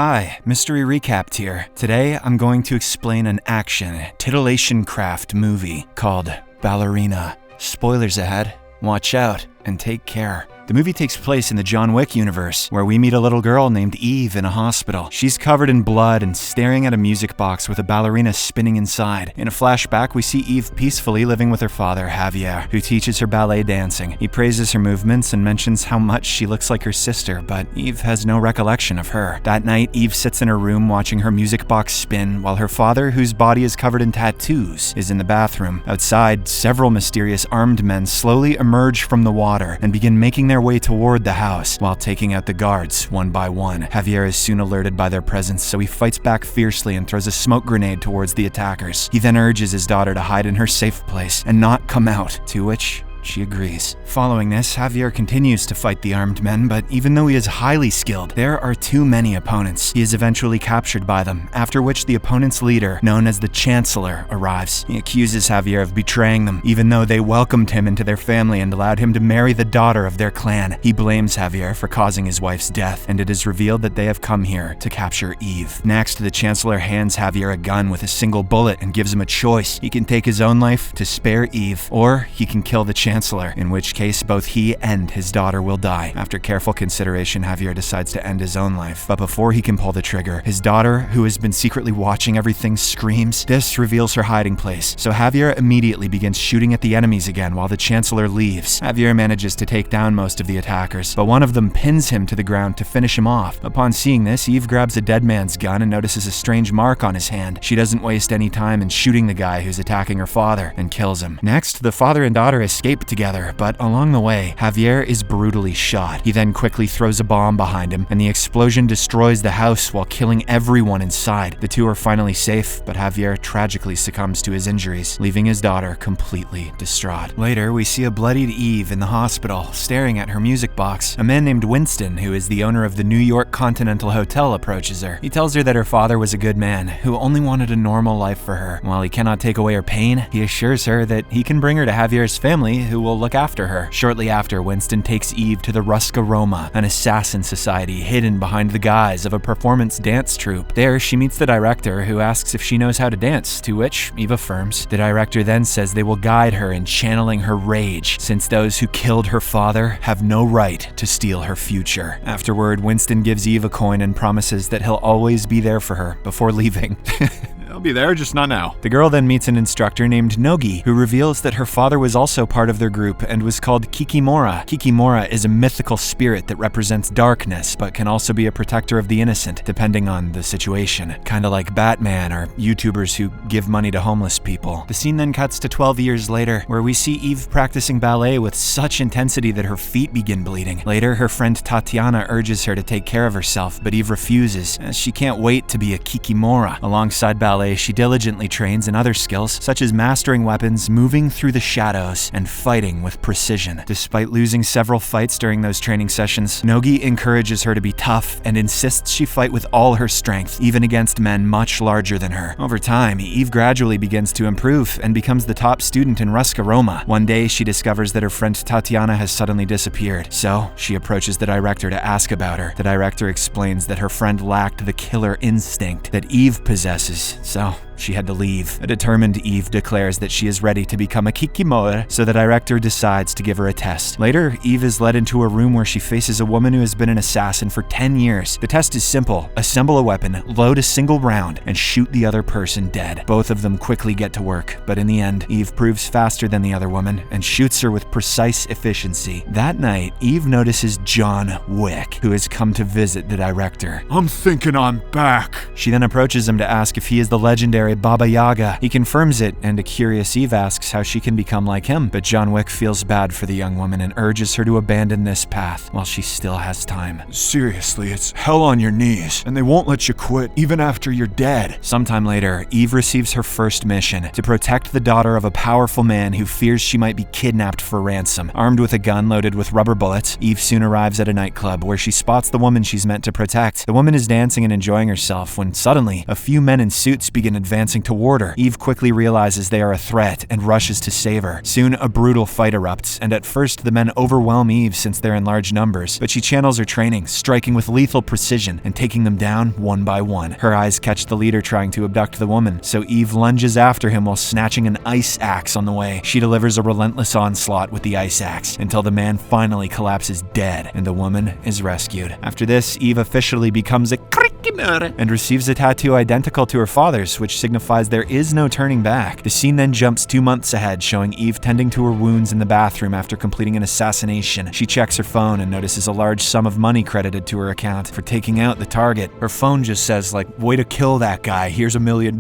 Hi, Mystery Recapped here. Today I'm going to explain an action, titillation craft movie called Ballerina. Spoilers ahead. Watch out and take care. The movie takes place in the John Wick universe, where we meet a little girl named Eve in a hospital. She's covered in blood and staring at a music box with a ballerina spinning inside. In a flashback, we see Eve peacefully living with her father, Javier, who teaches her ballet dancing. He praises her movements and mentions how much she looks like her sister, but Eve has no recollection of her. That night, Eve sits in her room watching her music box spin, while her father, whose body is covered in tattoos, is in the bathroom. Outside, several mysterious armed men slowly emerge from the water and begin making their way toward the house while taking out the guards one by one. Javier is soon alerted by their presence, so he fights back fiercely and throws a smoke grenade towards the attackers. He then urges his daughter to hide in her safe place and not come out, to which she agrees. Following this, Javier continues to fight the armed men, but even though he is highly skilled, there are too many opponents. He is eventually captured by them, after which the opponent's leader, known as the Chancellor, arrives. He accuses Javier of betraying them, even though they welcomed him into their family and allowed him to marry the daughter of their clan. He blames Javier for causing his wife's death, and it is revealed that they have come here to capture Eve. Next, the Chancellor hands Javier a gun with a single bullet and gives him a choice. He can take his own life to spare Eve, or he can kill the Chancellor, in which case both he and his daughter will die. After careful consideration, Javier decides to end his own life. But before he can pull the trigger, his daughter, who has been secretly watching everything, screams. This reveals her hiding place, so Javier immediately begins shooting at the enemies again while the Chancellor leaves. Javier manages to take down most of the attackers, but one of them pins him to the ground to finish him off. Upon seeing this, Eve grabs a dead man's gun and notices a strange mark on his hand. She doesn't waste any time in shooting the guy who's attacking her father and kills him. Next, the father and daughter escape together, but along the way, Javier is brutally shot. He then quickly throws a bomb behind him, and the explosion destroys the house while killing everyone inside. The two are finally safe, but Javier tragically succumbs to his injuries, leaving his daughter completely distraught. Later, we see a bloodied Eve in the hospital, staring at her music box. A man named Winston, who is the owner of the New York Continental Hotel, approaches her. He tells her that her father was a good man, who only wanted a normal life for her. While he cannot take away her pain, he assures her that he can bring her to Javier's family, who will look after her. Shortly after, Winston takes Eve to the Ruska Roma, an assassin society hidden behind the guise of a performance dance troupe. There, she meets the director, who asks if she knows how to dance, to which Eve affirms. The director then says they will guide her in channeling her rage, since those who killed her father have no right to steal her future. Afterward, Winston gives Eve a coin and promises that he'll always be there for her before leaving. I'll be there, just not now. The girl then meets an instructor named Nogi, who reveals that her father was also part of their group and was called Kikimora. Kikimora is a mythical spirit that represents darkness, but can also be a protector of the innocent, depending on the situation. Kinda like Batman or YouTubers who give money to homeless people. The scene then cuts to 12 years later, where we see Eve practicing ballet with such intensity that her feet begin bleeding. Later, her friend Tatiana urges her to take care of herself, but Eve refuses, as she can't wait to be a Kikimora. Alongside ballet, she diligently trains in other skills, such as mastering weapons, moving through the shadows, and fighting with precision. Despite losing several fights during those training sessions, Nogi encourages her to be tough and insists she fight with all her strength, even against men much larger than her. Over time, Eve gradually begins to improve and becomes the top student in Ruska Roma. One day, she discovers that her friend Tatiana has suddenly disappeared, so she approaches the director to ask about her. The director explains that her friend lacked the killer instinct that Eve possesses, so she had to leave. A determined Eve declares that she is ready to become a Kikimora, so the director decides to give her a test. Later, Eve is led into a room where she faces a woman who has been an assassin for 10 years. The test is simple. Assemble a weapon, load a single round, and shoot the other person dead. Both of them quickly get to work, but in the end, Eve proves faster than the other woman and shoots her with precise efficiency. That night, Eve notices John Wick, who has come to visit the director. I'm thinking I'm back. She then approaches him to ask if he is the legendary Baba Yaga. He confirms it, and a curious Eve asks how she can become like him, but John Wick feels bad for the young woman and urges her to abandon this path while she still has time. Seriously, it's hell on your knees, and they won't let you quit even after you're dead. Sometime later, Eve receives her first mission: to protect the daughter of a powerful man who fears she might be kidnapped for ransom. Armed with a gun loaded with rubber bullets, Eve soon arrives at a nightclub where she spots the woman she's meant to protect. The woman is dancing and enjoying herself when suddenly, a few men in suits begin advancing advancing toward her. Eve quickly realizes they are a threat and rushes to save her. Soon, a brutal fight erupts, and at first the men overwhelm Eve since they're in large numbers, but she channels her training, striking with lethal precision and taking them down one by one. Her eyes catch the leader trying to abduct the woman, so Eve lunges after him while snatching an ice axe on the way. She delivers a relentless onslaught with the ice axe until the man finally collapses dead and the woman is rescued. After this, Eve officially becomes a and receives a tattoo identical to her father's, which signifies there is no turning back. The scene then jumps 2 months ahead, showing Eve tending to her wounds in the bathroom after completing an assassination. She checks her phone and notices a large sum of money credited to her account for taking out the target. Her phone just says, like, way to kill that guy, here's $1 million.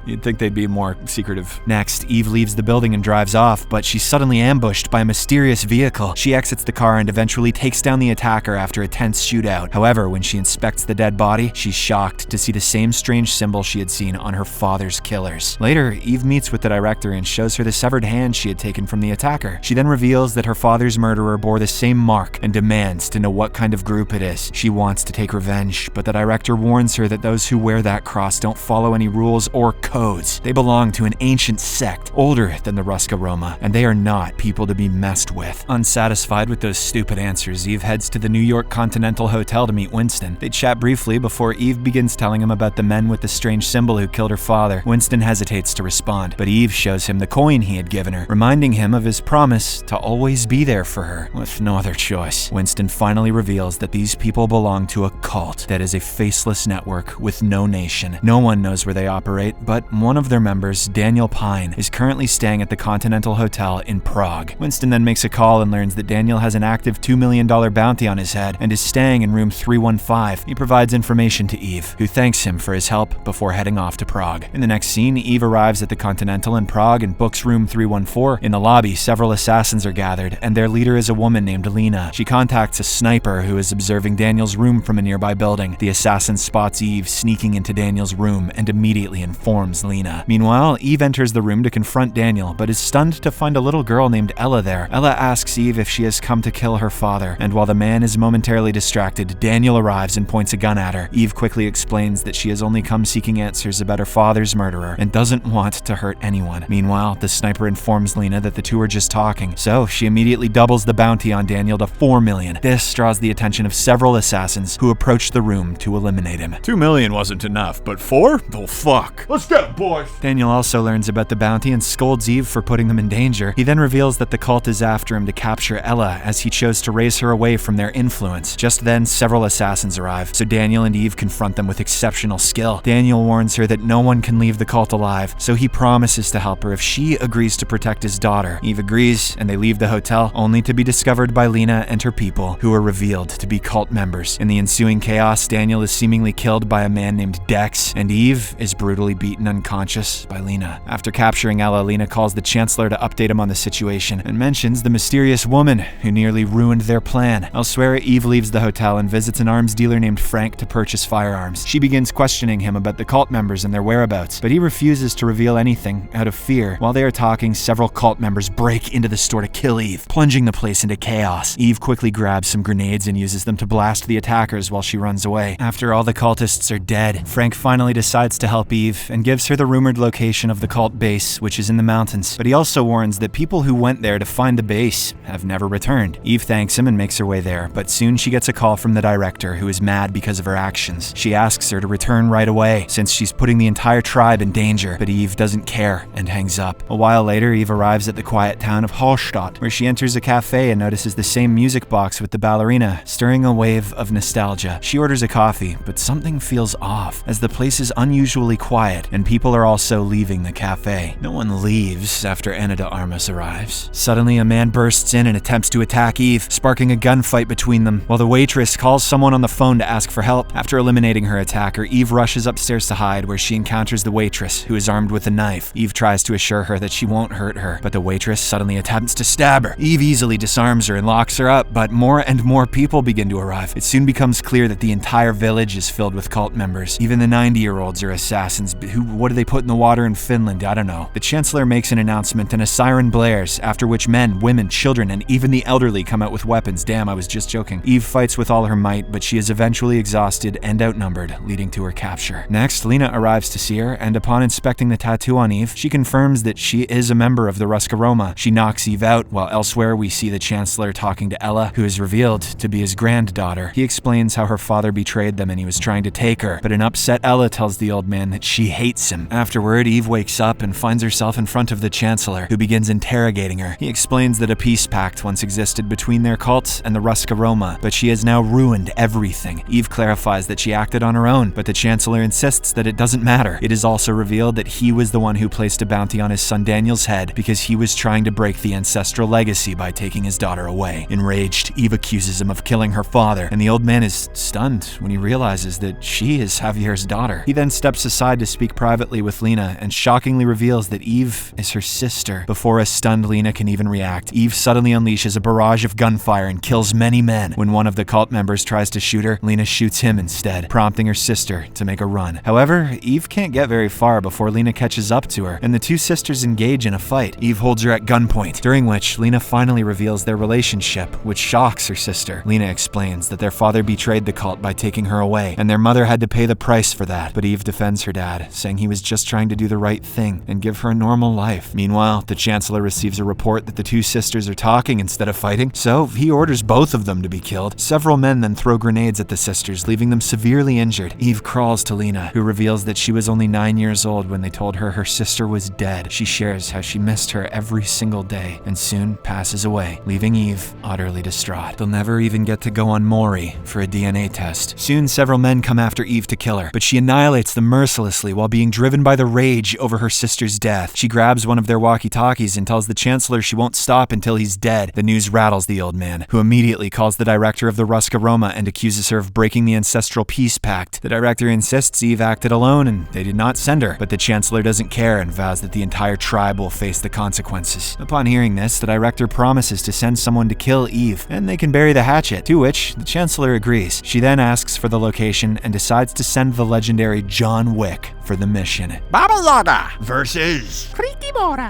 You'd think they'd be more secretive. Next, Eve leaves the building and drives off, but she's suddenly ambushed by a mysterious vehicle. She exits the car and eventually takes down the attacker after a tense shootout. However, when she inspects the dead body, she's shocked to see the same strange symbol she had seen on her father's killers. Later, Eve meets with the director and shows her the severed hand she had taken from the attacker. She then reveals that her father's murderer bore the same mark and demands to know what kind of group it is. She wants to take revenge, but the director warns her that those who wear that cross don't follow any rules or codes. They belong to an ancient sect, older than the Ruska Roma, and they are not people to be messed with. Unsatisfied with those stupid answers, Eve heads to the New York Continental Hotel to meet Winston. They chat briefly before Eve begins telling him about the men with the strange symbol who killed her father. Winston hesitates to respond, but Eve shows him the coin he had given her, reminding him of his promise to always be there for her. With no other choice, Winston finally reveals that these people belong to a cult that is a faceless network with no nation. No one knows where they operate, but one of their members, Daniel Pine, is currently staying at the Continental Hotel in Prague. Winston then makes a call and learns that Daniel has an active $2 million bounty on his head and is staying in room 315. He provides information to Eve, who thanks him for his help before heading off to Prague. In the next scene, Eve arrives at the Continental in Prague and books room 314. In the lobby, several assassins are gathered, and their leader is a woman named Lena. She contacts a sniper who is observing Daniel's room from a nearby building. The assassin spots Eve sneaking into Daniel's room and immediately informs Lena. Meanwhile, Eve enters the room to confront Daniel, but is stunned to find a little girl named Ella there. Ella asks Eve if she has come to kill her father, and while the man is momentarily distracted, Daniel arrives and points a gun at her. Eve quickly explains that she has only come seeking answers about her father's murderer and doesn't want to hurt anyone. Meanwhile, the sniper informs Lena that the two are just talking, so she immediately doubles the bounty on Daniel to $4 million. This draws the attention of several assassins who approach the room to eliminate him. $2 million wasn't enough, but 4? Oh fuck. Let's get it, boys! Daniel also learns about the bounty and scolds Eve for putting them in danger. He then reveals that the cult is after him to capture Ella, as he chose to raise her away from their influence. Just then, several assassins arrive, so Daniel and Eve confront them with exceptional skill. Daniel warns her that no one can leave the cult alive, so he promises to help her if she agrees to protect his daughter. Eve agrees, and they leave the hotel, only to be discovered by Lena and her people, who are revealed to be cult members. In the ensuing chaos, Daniel is seemingly killed by a man named Dex, and Eve is brutally beaten unconscious by Lena. After capturing Ella, Lena calls the Chancellor to update him on the situation, and mentions the mysterious woman who nearly ruined their plan. Elsewhere, Eve leaves the hotel and visits an arms dealer named Frank to purchase firearms. She begins questioning him about the cult members and their whereabouts, but he refuses to reveal anything out of fear. While they are talking, several cult members break into the store to kill Eve, plunging the place into chaos. Eve quickly grabs some grenades and uses them to blast the attackers while she runs away. After all the cultists are dead, Frank finally decides to help Eve and gives her the rumored location of the cult base, which is in the mountains. But he also warns that people who went there to find the base have never returned. Eve thanks him and makes her way there, but soon she gets a call from the director, who is mad because of her actions. She asks her to return right away, since she's putting the entire tribe in danger, but Eve doesn't care and hangs up. A while later, Eve arrives at the quiet town of Hallstatt, where she enters a cafe and notices the same music box with the Ballerina, stirring a wave of nostalgia. She orders a coffee, but something feels off, as the place is unusually quiet, and people are also leaving the cafe. No one leaves after Ana de Armas arrives. Suddenly, a man bursts in and attempts to attack Eve, sparking a gunfight between them, while the waitress calls someone on the phone to ask for help. After eliminating her attacker, Eve rushes upstairs to hide, where she encounters the waitress, who is armed with a knife. Eve tries to assure her that she won't hurt her, but the waitress suddenly attempts to stab her. Eve easily disarms her and locks her up, but more and more people begin to arrive. It soon becomes clear that the entire village is filled with cult members. Even the 90-year-olds are assassins, but what do they put in the water in Finland? I don't know. The Chancellor makes an announcement and a siren blares, after which men, women, children, and even the elderly come out with weapons. Damn, I was just joking. Eve fights with all her might, but she is eventually exhausted wounded and outnumbered, leading to her capture. Next, Lena arrives to see her, and upon inspecting the tattoo on Eve, she confirms that she is a member of the Ruska Roma. She knocks Eve out, while elsewhere we see the Chancellor talking to Ella, who is revealed to be his granddaughter. He explains how her father betrayed them and he was trying to take her, but an upset Ella tells the old man that she hates him. Afterward, Eve wakes up and finds herself in front of the Chancellor, who begins interrogating her. He explains that a peace pact once existed between their cults and the Ruska Roma, but she has now ruined everything. Eve clarifies that she acted on her own, but the Chancellor insists that it doesn't matter. It is also revealed that he was the one who placed a bounty on his son Daniel's head because he was trying to break the ancestral legacy by taking his daughter away. Enraged, Eve accuses him of killing her father, and the old man is stunned when he realizes that she is Javier's daughter. He then steps aside to speak privately with Lena and shockingly reveals that Eve is her sister. Before a stunned Lena can even react, Eve suddenly unleashes a barrage of gunfire and kills many men. When one of the cult members tries to shoot her, Lena shoots him instead, prompting her sister to make a run. However, Eve can't get very far before Lena catches up to her, and the two sisters engage in a fight. Eve holds her at gunpoint, during which Lena finally reveals their relationship, which shocks her sister. Lena explains that their father betrayed the cult by taking her away, and their mother had to pay the price for that. But Eve defends her dad, saying he was just trying to do the right thing and give her a normal life. Meanwhile, the Chancellor receives a report that the two sisters are talking instead of fighting, so he orders both of them to be killed. Several men then throw grenades at the sisters, leaving them severely injured. Eve crawls to Lena, who reveals that she was only 9 years old when they told her sister was dead. She shares how she missed her every single day and soon passes away, leaving Eve utterly distraught. They'll never even get to go on Maury for a DNA test. Soon, several men come after Eve to kill her, but she annihilates them mercilessly while being driven by the rage over her sister's death. She grabs one of their walkie-talkies and tells the Chancellor she won't stop until he's dead. The news rattles the old man, who immediately calls the director of the Ruska Roma and accuses her of breaking the ancestral peace pact. The director insists Eve acted alone and they did not send her, but the Chancellor doesn't care and vows that the entire tribe will face the consequences. Upon hearing this, the director promises to send someone to kill Eve, and they can bury the hatchet, to which the Chancellor agrees. She then asks for the location and decides to send the legendary John Wick for the mission. Baba Yaga versus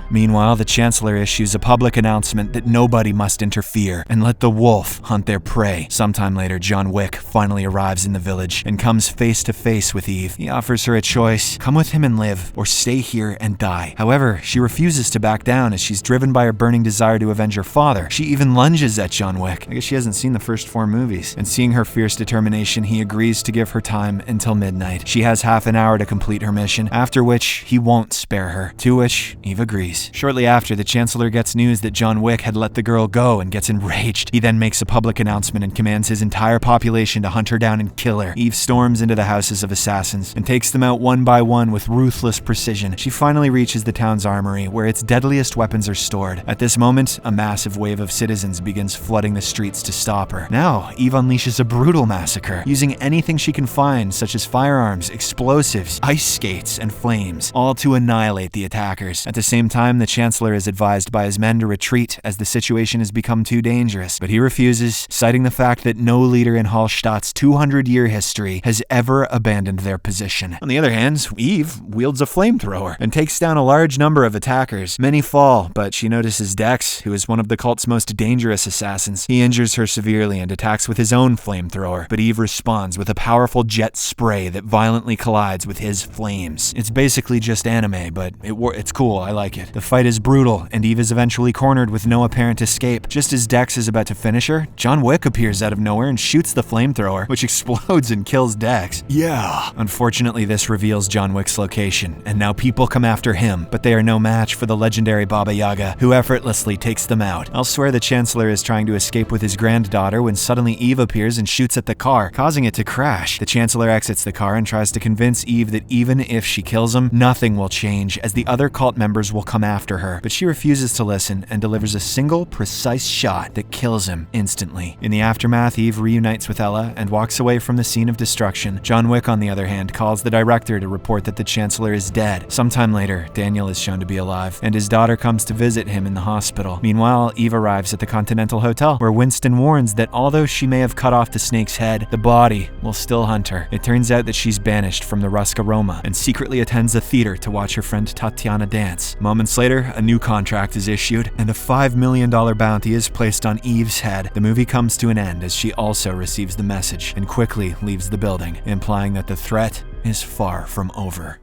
Meanwhile, the Chancellor issues a public announcement that nobody must interfere and let the wolf hunt their prey. Sometime later, John Wick finally arrives in the village and comes face to face with Eve. He offers her a choice: come with him and live, or stay here and die. However, she refuses to back down as she's driven by her burning desire to avenge her father. She even lunges at John Wick. I guess she hasn't seen the first 4 movies. And seeing her fierce determination, he agrees to give her time until midnight. She has half an hour to complete her mission, after which he won't spare her, to which Eve agrees. Shortly after, the Chancellor gets news that John Wick had let the girl go and gets enraged. He then makes a public announcement and commands his entire population to hunt her down and kill her. Eve storms into the houses of assassins and takes them out one by one with ruthless precision. She finally reaches the town's armory, where its deadliest weapons are stored. At this moment, a massive wave of citizens begins flooding the streets to stop her. Now, Eve unleashes a brutal massacre, using anything she can find, such as firearms, explosives, ice skates, and flames, all to annihilate the attackers. At the same time, the Chancellor is advised by his men to retreat as the situation has become too dangerous, but he refuses, citing the fact that no leader in Hallstatt's 200-year history has ever abandoned their position. On the other hand, Eve wields a flamethrower and takes down a large number of attackers. Many fall, but she notices Dex, who is one of the cult's most dangerous assassins. He injures her severely and attacks with his own flamethrower, but Eve responds with a powerful jet spray that violently collides with his flames. It's basically just anime, but it's cool, I like it. The fight is brutal, and Eve is eventually cornered with no apparent escape. Just as Dex is about to finish her, John Wick appears out of nowhere and shoots the flamethrower, which explodes and kills Dex. Yeah. Unfortunately, this reveals John Wick's location, and now people come after him, but they are no match for the legendary Baba Yaga, who effortlessly takes them out. Elsewhere, the Chancellor is trying to escape with his granddaughter when suddenly Eve appears and shoots at the car, causing it to crash. The Chancellor exits the car and tries to convince Eve that even if she kills him, nothing will change, as the other cult members will come after her. But she refuses to listen and delivers a single, precise shot that kills him instantly. In the aftermath, Eve reunites with Ella and walks away from the scene of destruction. John Wick, on the other hand, calls the director to report that the Chancellor is dead. Sometime later, Daniel is shown to be alive, and his daughter comes to visit him in the hospital. Meanwhile, Eve arrives at the Continental Hotel, where Winston warns that although she may have cut off the snake's head, the body will still hunt her. It turns out that she's banished from the Ruska Roma and secretly attends a theater to watch her friend Tatiana dance. else. Moments later, a new contract is issued, and a $5 million bounty is placed on Eve's head. The movie comes to an end as she also receives the message and quickly leaves the building, implying that the threat is far from over.